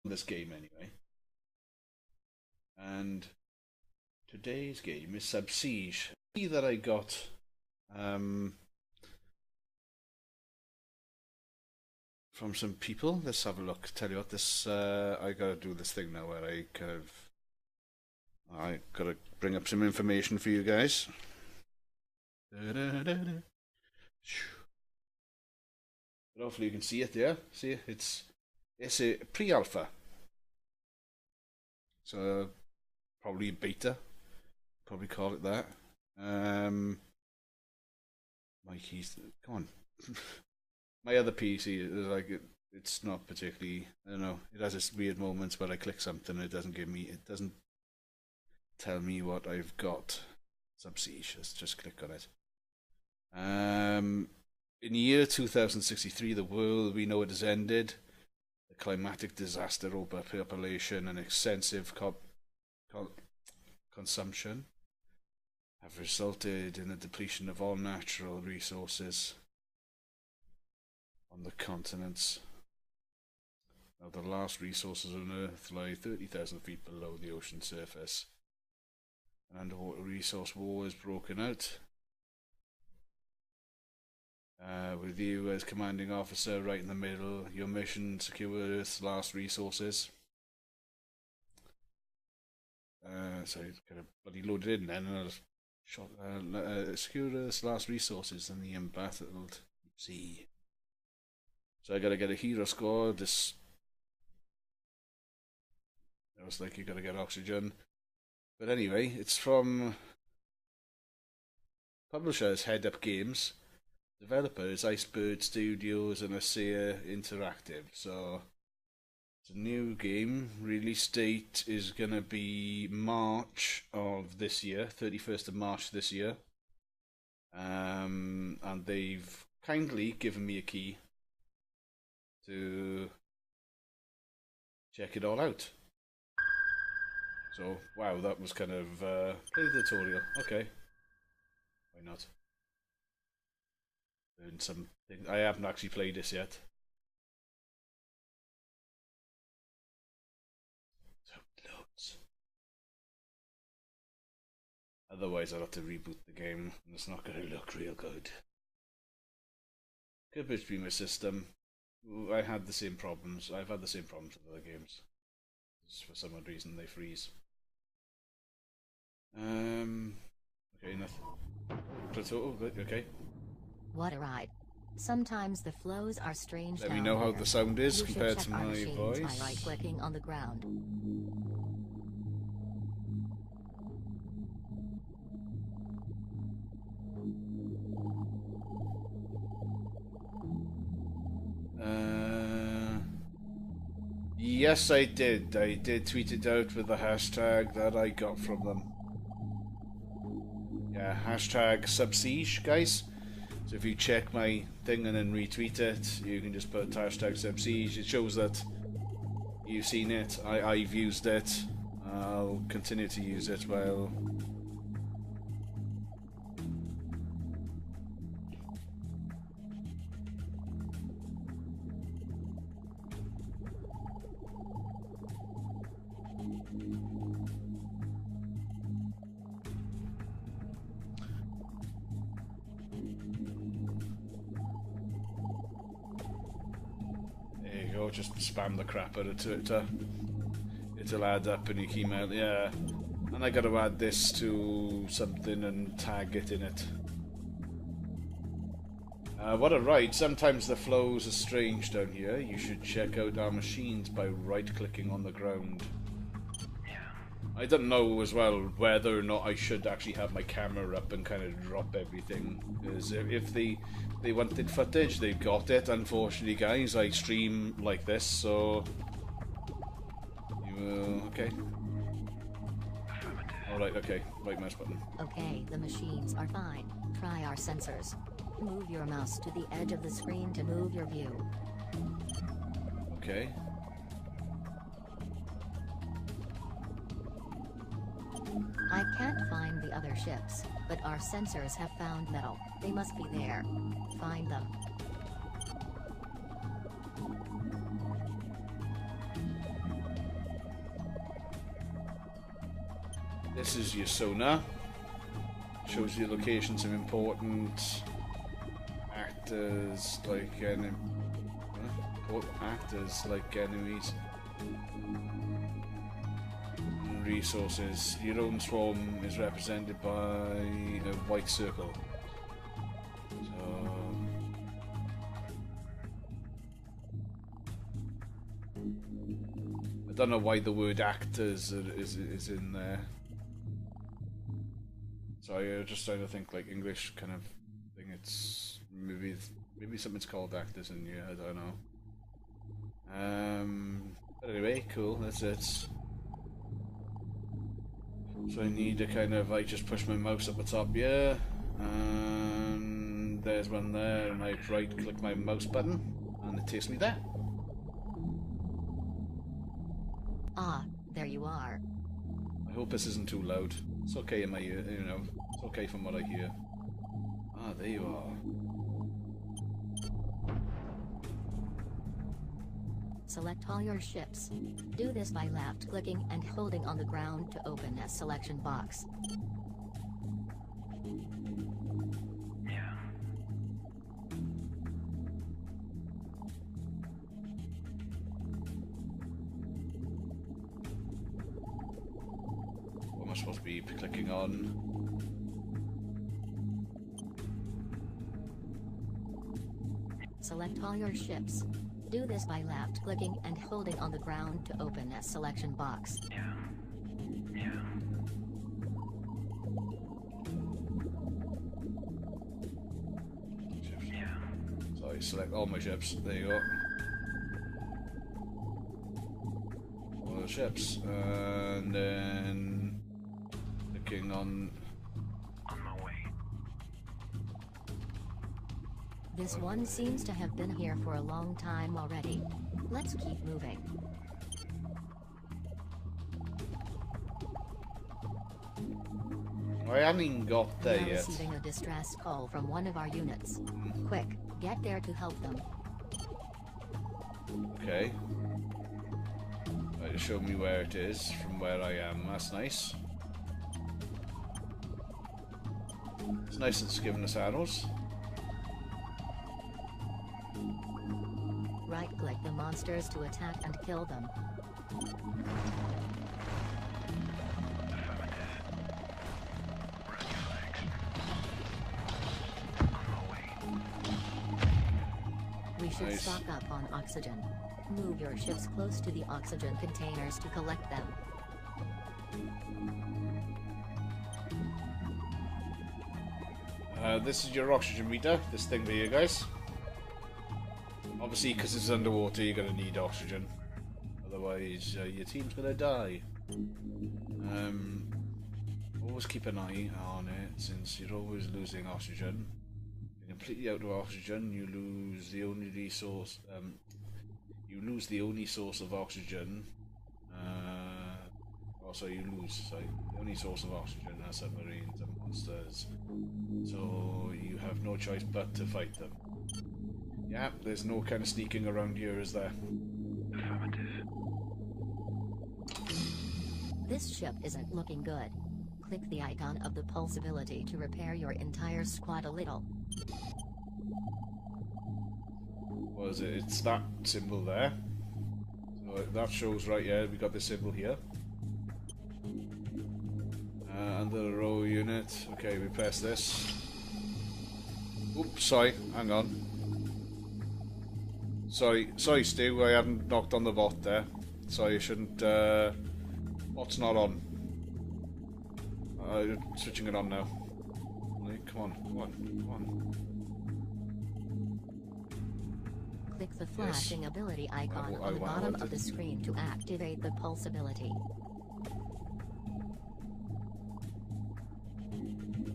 this game anyway. And today's game is Subsiege. That I got from some people. Let's have a look. Tell you what, this I gotta do this thing now where I gotta bring up some information for you guys. But hopefully you can see it there. See, it's a pre-alpha, so probably beta. Probably call it that. My keys. Come on. My other PC is like it's not particularly. I don't know. It has its weird moments where I click something and it doesn't give me. It doesn't tell me what I've got. Subsiege. Let's just click on it. In the year 2063, the world we know it has ended. The climatic disaster, overpopulation, and extensive consumption have resulted in the depletion of all natural resources on the continents. Now, the last resources on Earth lie 30,000 feet below the ocean surface. An underwater resource war has broken out. With you as commanding officer right in the middle, your mission: secure Earth's last resources. So it's kind of bloody loaded in then, and I just shot. Secure Earth's last resources in the embattled sea. So I gotta get a hero score. This. It was like you gotta get oxygen. But anyway, it's from publishers Head Up Games. Developer is Icebird Studios and Asaia Interactive. So it's a new game. Release date is gonna be March of this year, 31st of March this year. And they've kindly given me a key to check it all out. So wow, that was kind of play the tutorial. Okay, why not? Learn something. I haven't actually played this yet. So loads. Otherwise, I'll have to reboot the game, and it's not going to look real good. Could be my system. I had the same problems. I've had the same problems with other games. Just for some odd reason, they freeze. Okay, nothing. Plateau. Okay. What a ride. Sometimes the flows are strange. Let me know how the sound is compared to my voice. By right-clicking on the ground. Yes, I did. I did tweet it out with the hashtag that I got from them. Yeah, hashtag subsiege, guys. So if you check my thing and then retweet it, you can just put hashtag subsiege. It shows that you've seen it. I've used it. I'll continue to use it while... Just spam the crap out of Twitter. It'll add up and you can email, yeah. And I gotta add this to something and tag it in it. What a ride. Sometimes the flows are strange down here. You should check out our machines by right-clicking on the ground. I don't know as well whether or not I should actually have my camera up and kind of drop everything. Because if they wanted footage, they've got it. Unfortunately, guys, I stream like this, so... okay. Alright, okay. Right mouse button. Okay, the machines are fine. Try our sensors. Move your mouse to the edge of the screen to move your view. Okay. I can't find the other ships, but our sensors have found metal. They must be there. Find them. This is your sonar. Shows you locations of important actors like enemies. Resources. Your own swarm is represented by a white circle. So I don't know why the word actors is in there. Sorry, I'm just trying to think like English kind of thing. It's maybe something's called actors in here. I don't know. But anyway, cool. That's it. So I need to kind of just push my mouse up the top here, and there's one there, and I right-click my mouse button, and it takes me there. Ah, there you are. I hope this isn't too loud. It's okay in my ear, you know. It's okay from what I hear. Ah, there you are. Select all your ships. Do this by left-clicking and holding on the ground to open a selection box. What am I supposed to be clicking on? Select all your ships. Do this by left-clicking and holding on the ground to open a selection box. So I select all my ships. There you go. All the ships, and then clicking on. This one seems to have been here for a long time already. Let's keep moving. I haven't even got there We are yet. receiving a distress call from one of our units. Quick, get there to help them. Okay. Right, show me where it is from where I am. That's nice. It's nice that it's giving us arrows. Right-click the monsters to attack and kill them. We should Nice. stock up on oxygen. Move your ships close to the oxygen containers to collect them. This is your oxygen meter, this thing there, guys. Obviously, because it's underwater, you're going to need oxygen. Otherwise, your team's going to die. Always keep an eye on it, since you're always losing oxygen. You're completely out of oxygen, you lose the only resource. You lose the only source of oxygen. The only source of oxygen are submarines and monsters. So you have no choice but to fight them. Yeah, there's no kind of sneaking around here, is there? This ship isn't looking good. Click the icon of the pulse ability to repair your entire squad a little. What is it? It's that symbol there. So that shows right here, we got this symbol here. Under the row unit. Okay, we press this. Oops, sorry, hang on. Sorry, Stu, I hadn't knocked on the bot there. Sorry, I shouldn't. Bot's not on. Switching it on now. Come on. Click the flashing ability icon on the bottom of the screen to activate the pulse ability.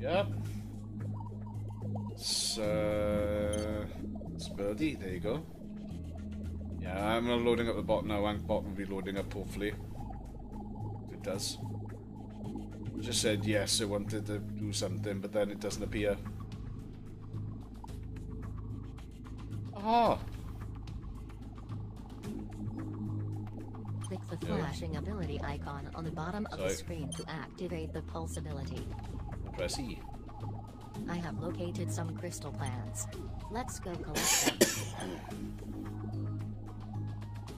Yep. Ability, there you go. Yeah, I'm not loading up the bot now. Bot will be loading up, hopefully. If it does. It just said yes, it wanted to do something, but then it doesn't appear. Ah! Click the flashing ability icon on the bottom of the screen to activate the pulse ability. Press E. I have located some crystal plants. Let's go collect them.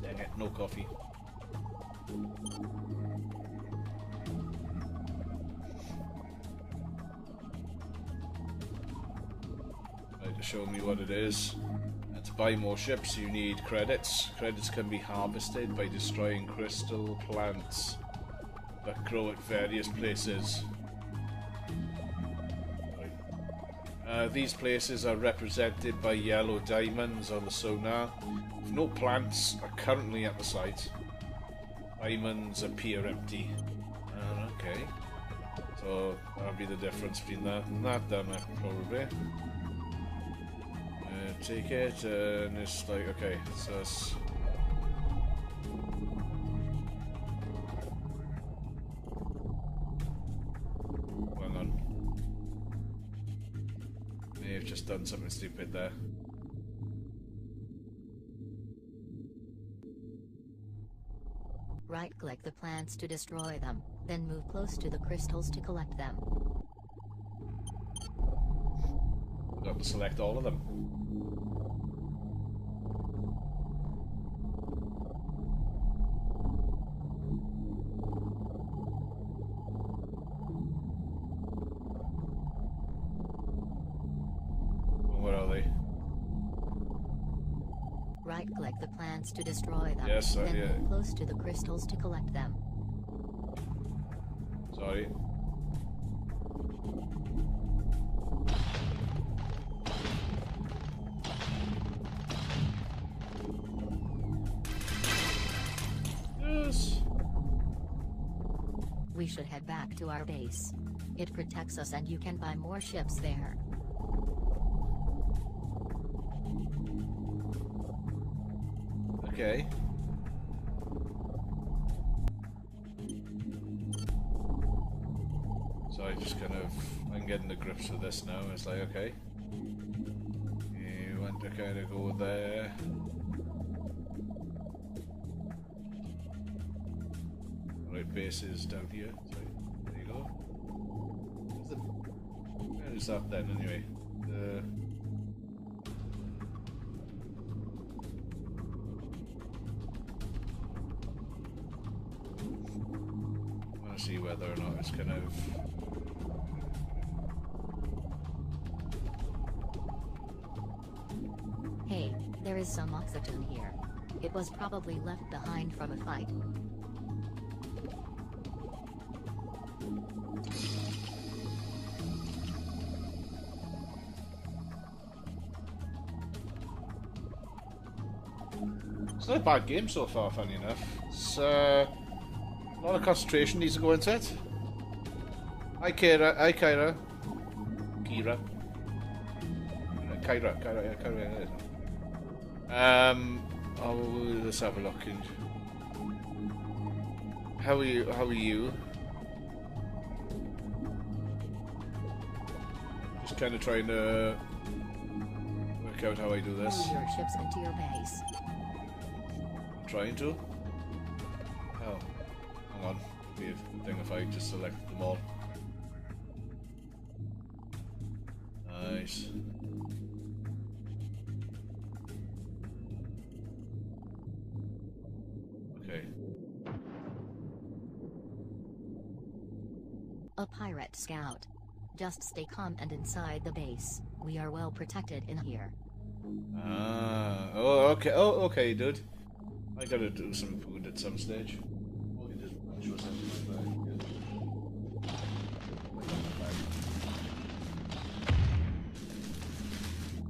Dang it, no coffee. Right, to show me what it is. And to buy more ships, you need credits. Credits can be harvested by destroying crystal plants that grow at various places. These places are represented by yellow diamonds on the sonar. No plants are currently at the site. Diamonds appear empty. Okay. So that'll be the difference between that and that, then, probably. Take it, and it's like, okay, so it's... Hang on. May have just done something stupid there. Right-click the plants to destroy them, then move close to the crystals to collect them. Got to select all of them. What are they? Right-click the plants to destroy them, Yes, then move close to the crystals to collect them. Sorry. Yes. We should head back to our base. It protects us and you can buy more ships there. Okay. So I just kind of, I'm getting the grips with this now. It's like, okay, you want to kind of go there. Right, base is down here. So there you go. Where is that then anyway? See whether or not it's kind of... Hey, there is some oxygen here. It was probably left behind from a fight. It's not a bad game so far, funny enough. It's a lot of concentration needs to go into it. Hi, Kira. Hi, Kyra. Kira. Kyra. Oh, let's have a look. How are you? How are you? Just kind of trying to work out how I do this. Move your ships into your base. I'm trying to. Oh. Hang on, it'd be a good thing if I just selected them all. Nice. Okay. A pirate scout. Just stay calm and inside the base. We are well protected in here. Ah. Oh, okay. Oh, okay, dude. I gotta do some food at some stage.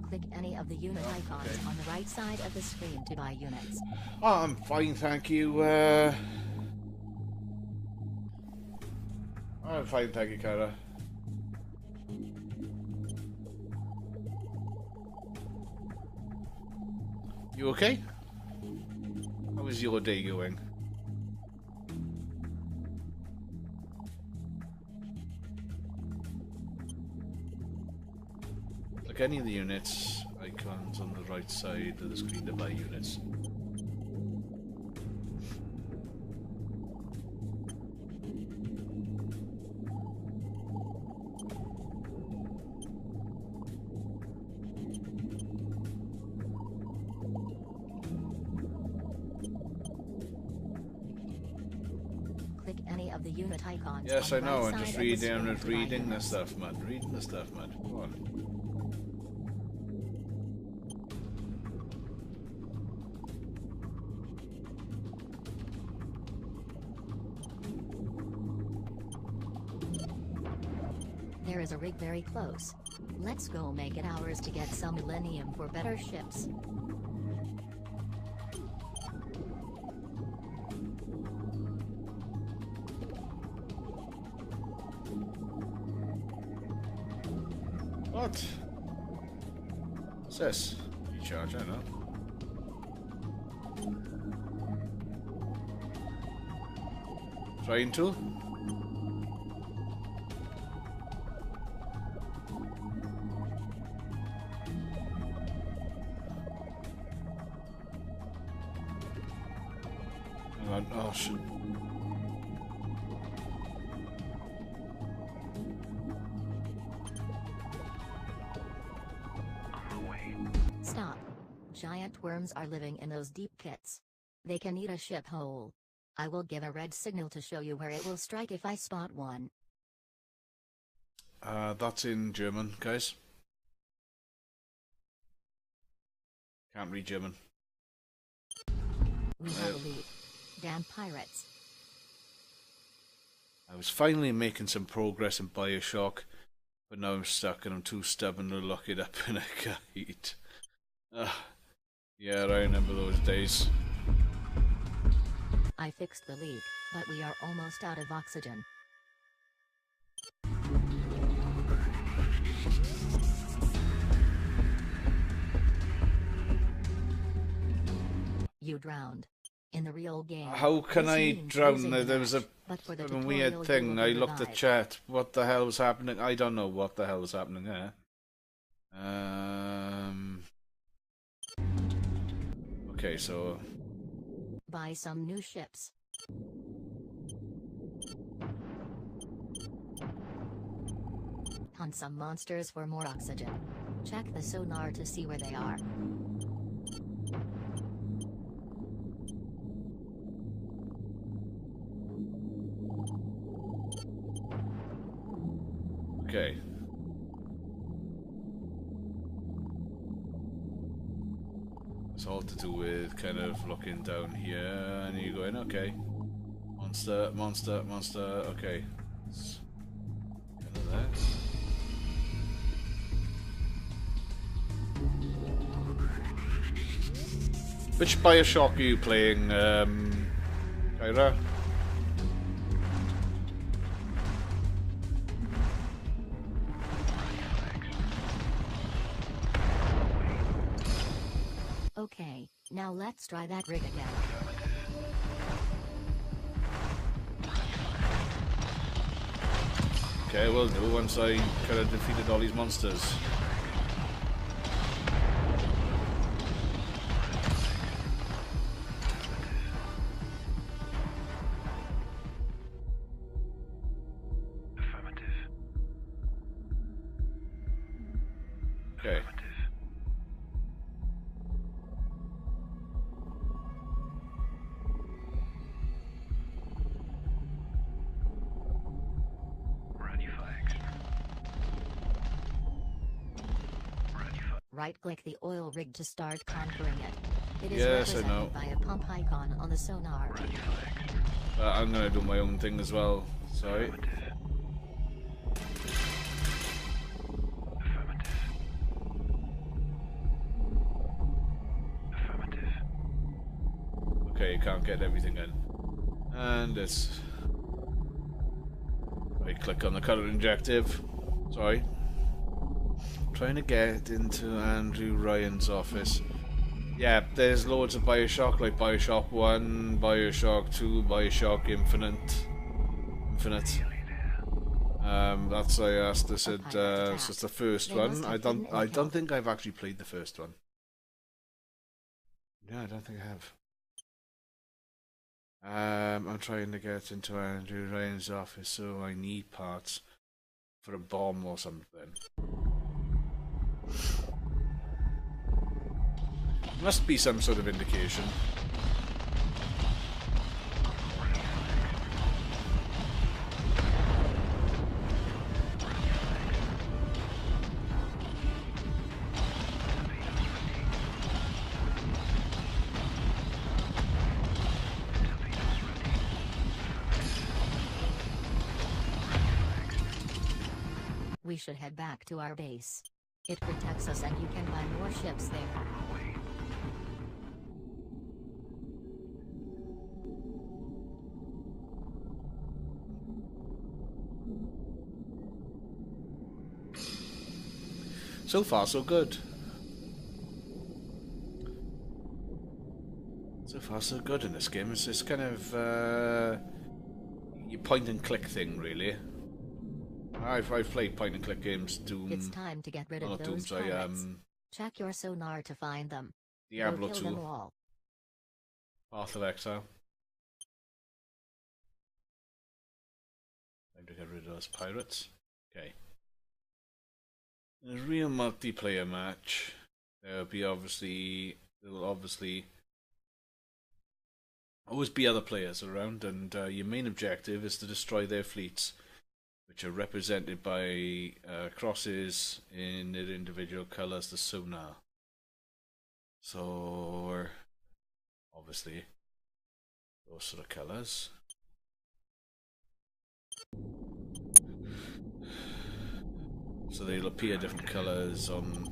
Click any of the unit icons on the right side of the screen to buy units. Oh, I'm fine, thank you. I'm fine, thank you, Kara. You okay? How is your day going? Like any of the units icons on the right side of the screen to buy units. of the unit icons. Yes, on I the know. right I'm just side of the reading screen and to buy reading the units. stuff, man. Reading the stuff, man. Come on. There is a rig very close. Let's go make it ours to get some millennium for better ships. What? What's this? Recharge, I know. Trying to? Hang on. Oh, shit. Stop. Giant worms are living in those deep pits. They can eat a ship whole. I will give a red signal to show you where it will strike if I spot one. That's in German, guys. Can't read German. We have a lead. Damn pirates. I was finally making some progress in Bioshock, but now I'm stuck and I'm too stubborn to lock it up in a guide. Yeah, I remember those days. I fixed the leak, but we are almost out of oxygen. You drowned. In the real game. How can this I means drown? losing There the was a match, but for the fucking tutorial, weird thing. you will I be looked at revived. chat. What the hell was happening? I don't know what the hell was happening there. Okay, so Buy some new ships. Hunt some monsters for more oxygen. Check the sonar to see where they are. okay. It's all to do with kind of looking down here and you going, okay. Monster, monster, monster, okay. It's kind of there. Which Bioshock are you playing, Kyra? Okay, now let's try that rig again. Okay, will do once I kind of defeated all these monsters. Okay. Right-click the oil rig to start conquering it. It is Yes, I represented know. by a pump icon on the sonar. I'm gonna do my own thing as well. Sorry. Okay, you can't get everything in. And this. Right click on the current objective. Sorry. Trying to get into Andrew Ryan's office. Yeah, there's loads of Bioshock, like Bioshock 1, Bioshock 2, Bioshock Infinite. That's I asked. I said it's just the first one. I don't think I've actually played the first one. Yeah, I don't think I have. I'm trying to get into Andrew Ryan's office, so I need parts for a bomb or something. Must be some sort of indication. We should head back to our base. It protects us and you can buy more ships there. So far, so good. So far, so good in this game. It's this kind of your point and click thing, really. I've played point and click games. Doom. It's time to get rid of those Doom, turrets. Check your sonar to find them. Diablo Go kill 2. them all. Path of Exile. Time to get rid of those pirates. Okay. In a real multiplayer match, there'll obviously always be other players around, and your main objective is to destroy their fleets, which are represented by crosses in their individual colours, the sonar. So, obviously, those sort of colours. So they'll appear different colours on...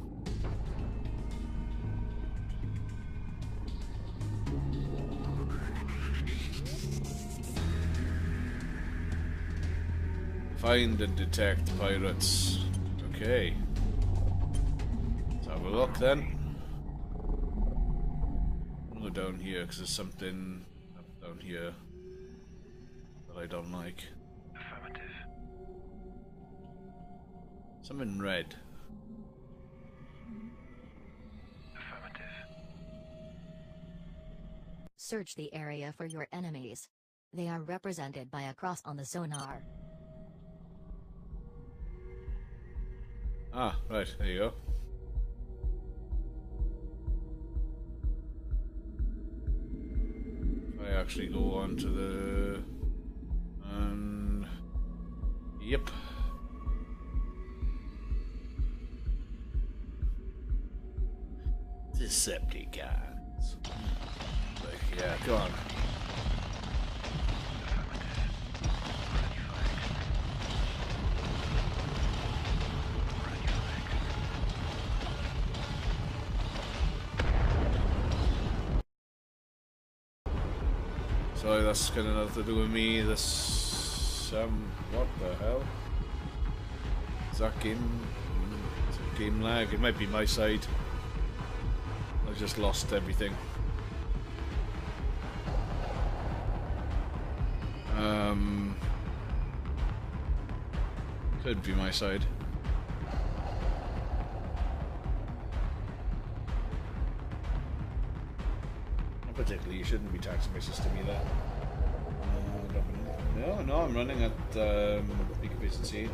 Find and detect pirates. Okay. Let's have a look then. I'll go down here because there's something up down here that I don't like. Affirmative. Something red. Affirmative. Search the area for your enemies. They are represented by a cross on the sonar. Ah, right, there you go. If I actually go on to the... Yep. Decepticons. Like, yeah, go on. Sorry, that's got nothing to do with me. This, what the hell? Is that game? Is it game lag? It might be my side. I just lost everything. Could be my side. Not particularly. You shouldn't be taxing my system either. No, I'm running at peak efficiency.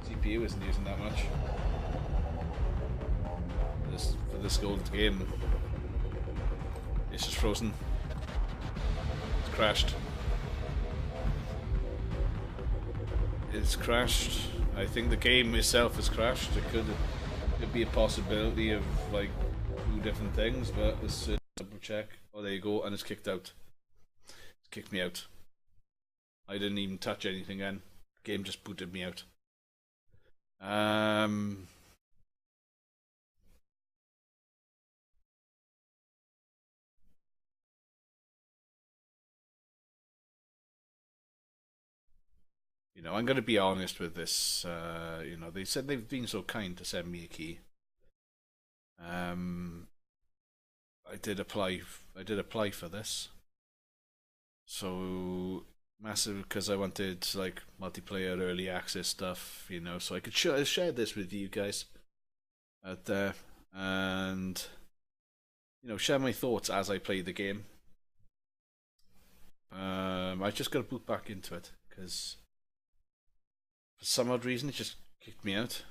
CPU isn't using that much. For this old game, it's just frozen. It's crashed. It's crashed. I think the game itself has crashed. It could be a possibility of like 2 different things, but let's double check. Oh, there you go, and it's kicked out. It's kicked me out. I didn't even touch anything then. The game just booted me out. You know, I'm going to be honest with this. You know, they said they've been so kind to send me a key. I did apply for this. So massive, because I wanted like multiplayer early access stuff, you know, so I could share this with you guys out there, and you know, share my thoughts as I play the game. I just got to boot back into it because for some odd reason it just kicked me out.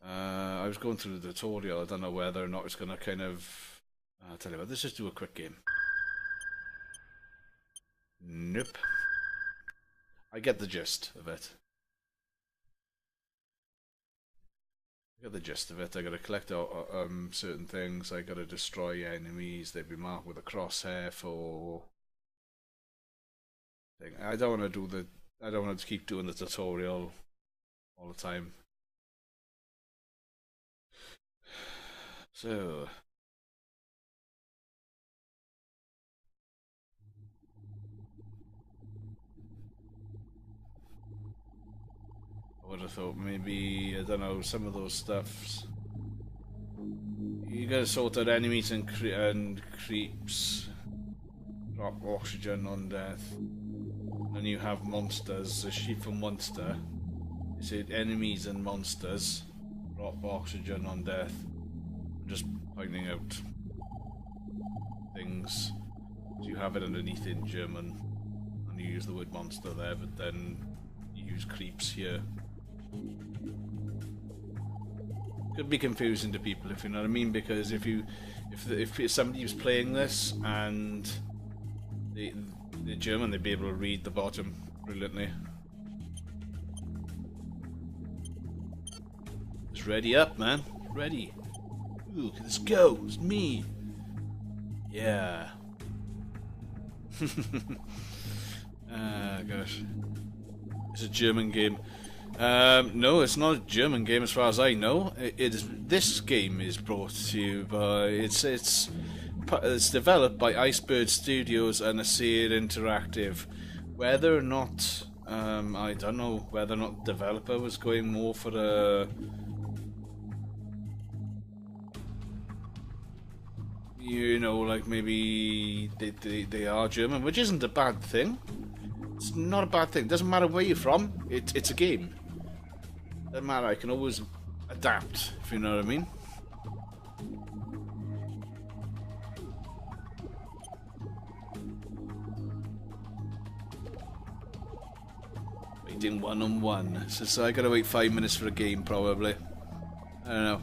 I was going through the tutorial. I don't know whether or not it's going to kind of... I'll tell you what, let's just do a quick game. Nope. I get the gist of it. I gotta collect certain things. I gotta destroy enemies. They've been marked with a crosshair for... I don't want to do I don't want to keep doing the tutorial all the time. So I would have thought maybe, I don't know, some of those stuffs. You gotta sort out enemies and creeps. Drop oxygen on death. Then you have monsters, a sheep for monster. You said enemies and monsters. Drop oxygen on death. I'm just pointing out things. So you have it underneath in German. And you use the word monster there, but then you use creeps here. Could be confusing to people, if you know what I mean, because if somebody was playing this and they're German, they'd be able to read the bottom brilliantly. Just ready up, man. Ready. Ooh, let's go. It's me. Yeah. Ah, gosh. It's a German game. No, it's not a German game as far as I know. This game is brought to you by it's developed by Iceberg Studios and Acer Interactive. Whether or not I don't know whether or not the developer was going more for a like maybe they are German, which isn't a bad thing. It's not a bad thing. Doesn't matter where you're from. It's a game. Doesn't matter. I can always adapt, if you know what I mean. Waiting one-on-one. So I gotta wait 5 minutes for a game, probably. I don't know.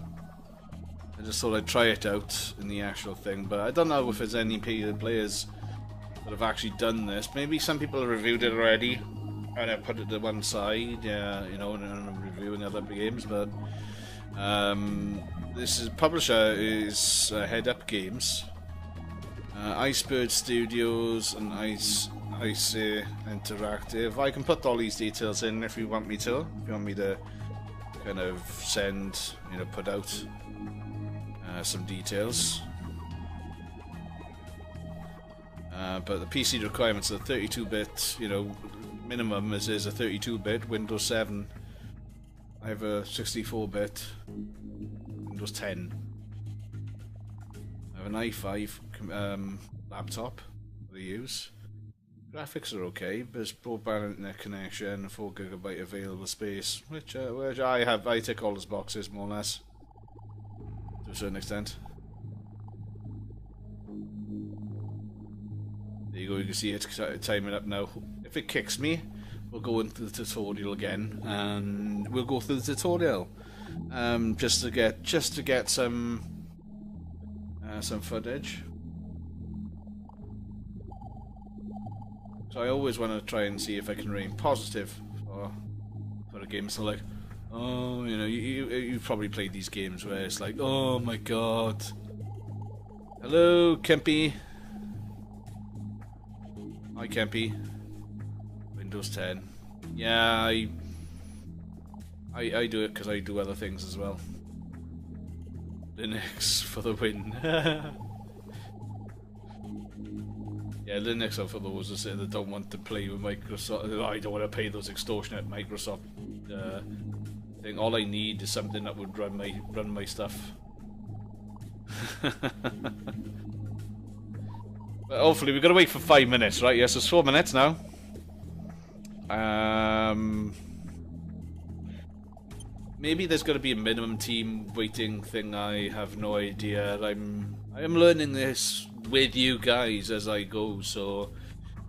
I just thought I'd try it out in the actual thing, but I don't know if there's any players that have actually done this. Maybe some people have reviewed it already and I put it to one side, and I'm reviewing other games, but publisher is Head Up Games, Iceberg Studios and Ice Interactive. I can put all these details in if you want me to. If you want me to kind of send, put out some details. But the PC requirements are 32-bit, minimum is a 32-bit, Windows 7. I have a 64-bit, Windows 10. I have an i5 laptop that I use. Graphics are okay, but it's broadband internet connection, 4GB available space, which I have. I tick all those boxes, more or less, to a certain extent. There you go, you can see it timing up now. If it kicks me, we'll go into the tutorial again, and we'll go through the tutorial, just to get some footage. So I always want to try and see if I can remain positive for a game. So like, oh, you've probably played these games where it's like, oh my god, hello Kempy. Hi Kempy. Windows 10. Yeah, I do it because I do other things as well. Linux for the win. Yeah, Linux are for those that don't want to play with Microsoft. I don't want to pay those extortionate Microsoft thing. All I need is something that would run my stuff. But hopefully we've got to wait for 5 minutes, right? Yes, it's 4 minutes now. Maybe there's got to be a minimum team waiting thing. I have no idea. I am learning this with you guys as I go. So,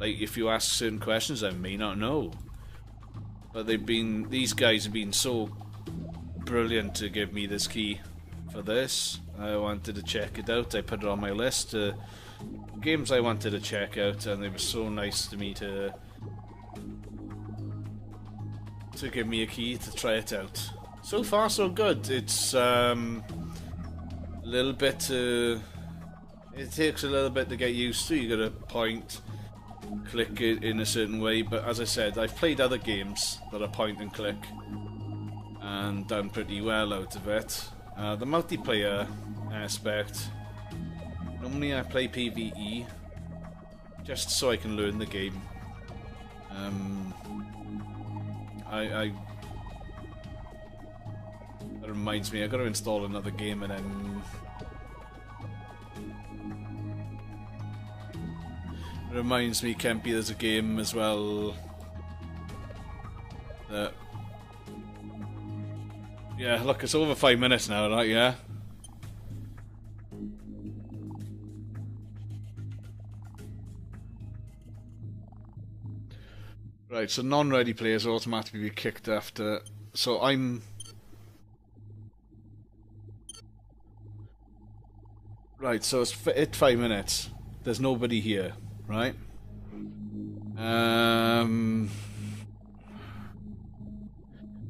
like, if you ask certain questions, I may not know. But these guys have been so brilliant to give me this key for this. I wanted to check it out. I put it on my list. Games I wanted to check out, and they were so nice to me to give me a key to try it out. So far so good. It's a little bit it takes a little bit to get used to. You gotta point click it in a certain way, but as I said, I've played other games that are point and click and done pretty well out of it. The multiplayer aspect, normally I play PvE just so I can learn the game. That reminds me, I gotta install another game and then it reminds me, Kempy, there's a game as well that... Yeah, look, it's over 5 minutes now, right? Yeah? Right, so non-ready players automatically be kicked after... So I'm... Right, so it's 5 minutes. There's nobody here, right?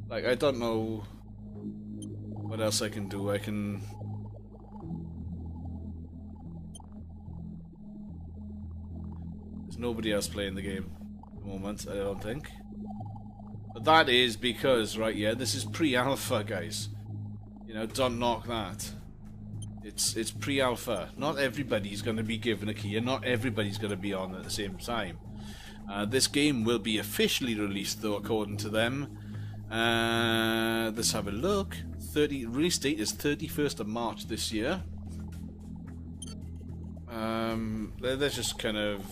Like, I don't know what else I can do. I can... There's nobody else playing the game at the moment, I don't think. But that is because, right, yeah, this is pre-alpha, guys. You know, don't knock that. It's pre-alpha. Not everybody's going to be given a key, and not everybody's going to be on at the same time. This game will be officially released, though, according to them. Let's have a look. Release date is 31st of March this year. Let's just kind of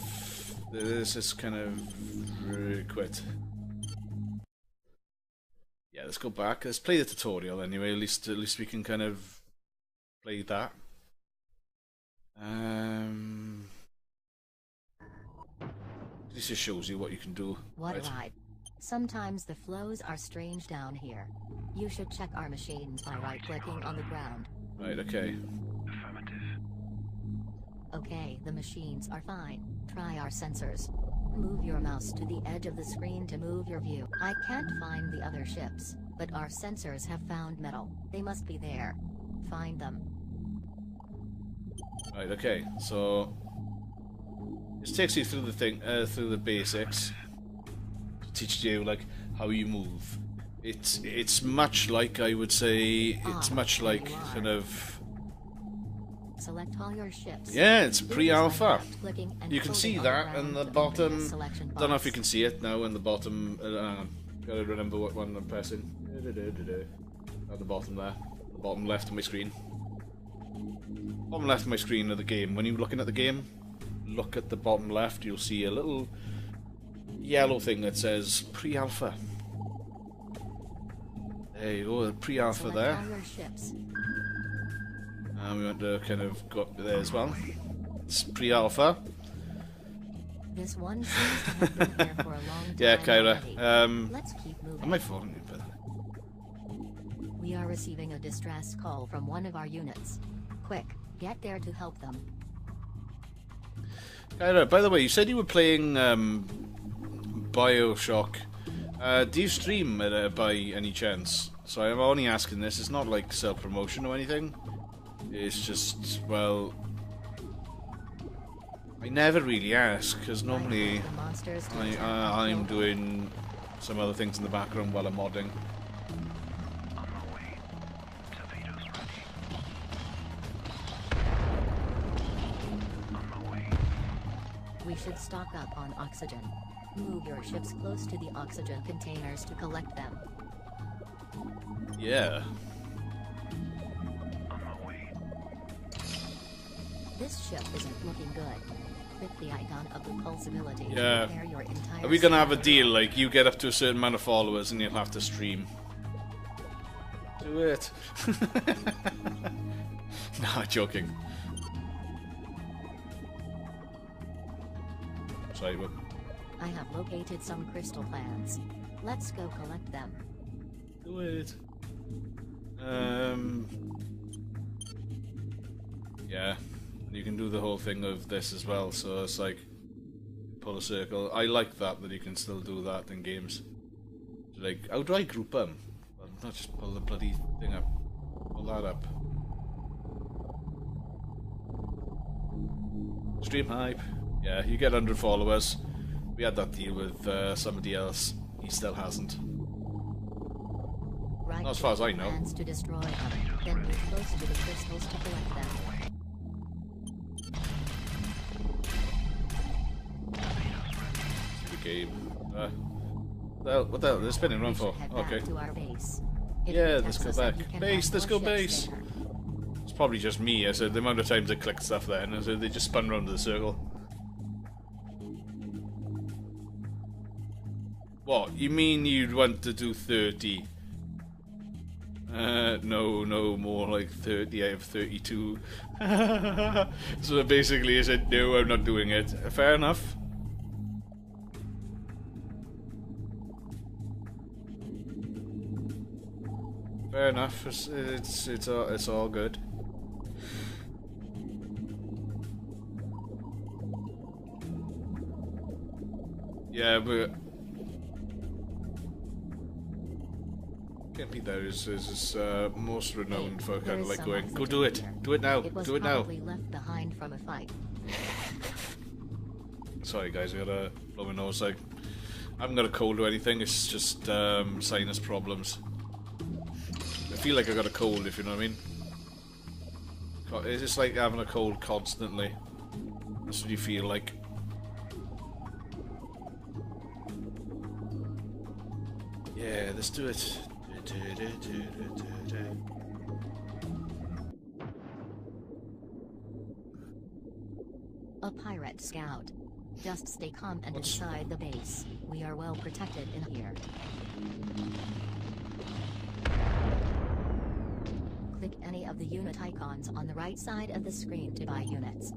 quit. Yeah, let's go back. Let's play the tutorial anyway. At least we can kind of play that. This just shows you what you can do. What right? Sometimes the flows are strange down here. You should check our machines by right-clicking on the ground. Right, okay. Affirmative. Okay, the machines are fine. Try our sensors. Move your mouse to the edge of the screen to move your view. I can't find the other ships, but our sensors have found metal. They must be there. Find them. Right, okay. So this takes you through the thing, through the basics. Teaches you like how you move. It's much like, I would say, it's much like kind of... Select all your ships. Yeah, it's pre-alpha. You can see that in the bottom. Don't know if you can see it now in the bottom. Gotta remember what one I'm pressing. At the bottom there. The bottom left of my screen. Bottom left of my screen of the game. When you're looking at the game, look at the bottom left, you'll see a little yellow thing that says pre-alpha. There you go, the pre-alpha there. And we want to kind of go up there as well. It's pre-alpha. This one seems to have been there for a long time. Yeah, Kyra. Let's keep moving. Am I falling in bed? We are receiving a distress call from one of our units. Quick, get there to help them. Kyra, by the way, you said you were playing Bioshock. Do you stream it by any chance? So I'm only asking this. It's not like self-promotion or anything. It's just, well, I never really ask, because normally I'm doing some other things in the background while I'm modding. On my way. Torpedoes ready. On my way. We should stock up on oxygen. Move your ships close to the oxygen containers to collect them. Yeah. This ship isn't looking good. Click the icon of the pulse ability to Yeah. repair your entire Are we gonna have a squad. deal, like, you get up to a certain amount of followers and you'll have to stream? Do it. Nah, joking. Sorry, but... I have located some crystal plants. Let's go collect them. Do it. Yeah. You can do the whole thing of this as well, so it's like pull a circle. I like that you can still do that in games. Like, how do I group them? Well, not just pull the bloody thing up. Pull that up. Stream hype. Yeah, you get 100 followers. We had that deal with somebody else. He still hasn't. Right, Not as far as I know. plans to destroy them, then move close to the crystals to collect them. The game. What the hell? They're spinning around We for? should head back Okay. to our base. If Yeah, it let's detects go us, back. you can Base, have let's more go ships base. there. It's probably just me. I said the amount of times I clicked stuff then, so they just spun around the circle. What? You mean you'd want to do 30? No, more like 30 out of 32. So basically I said, no, I'm not doing it. Fair enough. Fair enough. It's all good. Yeah, but Campy there is most renowned for kind of like going, go do it, do it now, do it now. Probably left behind from a fight. Sorry guys, I got a blow my nose. Like, I haven't got a cold or anything. It's just sinus problems. I feel like I got a cold, if you know what I mean. It's just like having a cold constantly. That's what you feel like. Yeah, let's do it. A pirate scout. Just stay calm and inside the base. We are well protected in here. Click any of the unit icons on the right side of the screen to buy units.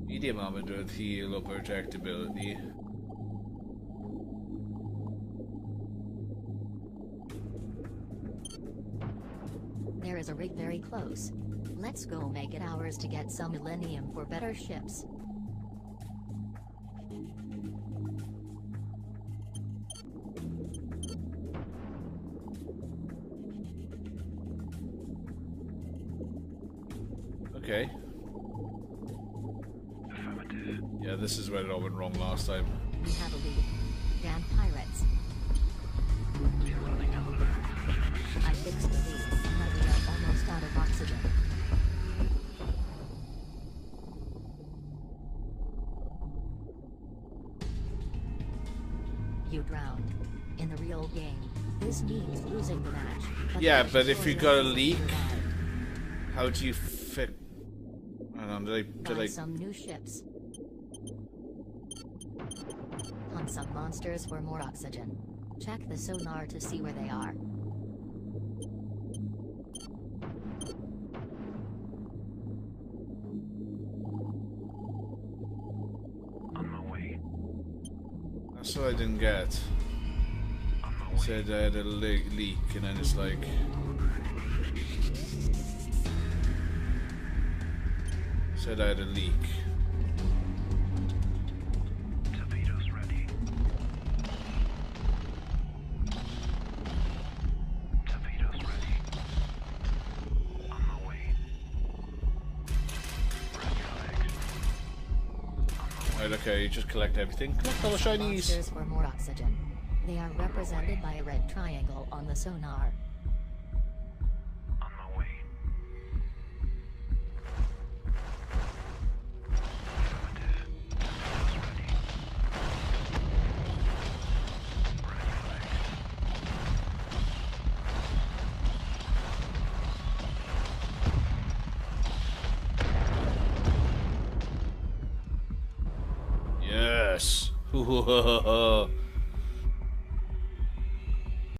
Medium armor with heal or projectability. There is a rig very close. Let's go make it ours to get some millennium for better ships. Okay. Affirmative. Yeah, this is where it all went wrong last time. We have a lead. Damn pirates. We're running out of I fixed the lead, but we are almost out of oxygen. You drowned. In the real game, this means losing the match. Yeah, the but if you got a destroyer leak, survived. how do you fit? Hang on, did Buy I? some new ships. Hunt some monsters for more oxygen. Check the sonar to see where they are. on my way. That's what I didn't get. On my It way. said I had a leak, and then it's like. Said I had a leak. Torpedoes ready. Torpedoes ready. On my way. Radio legs. On my way. Right, okay, you just collect everything. Collect all the shinies. Monsters for more oxygen. They are represented by a red triangle on the sonar. On my way. Affirmative. Torpedoes ready. Radio legs. Yes.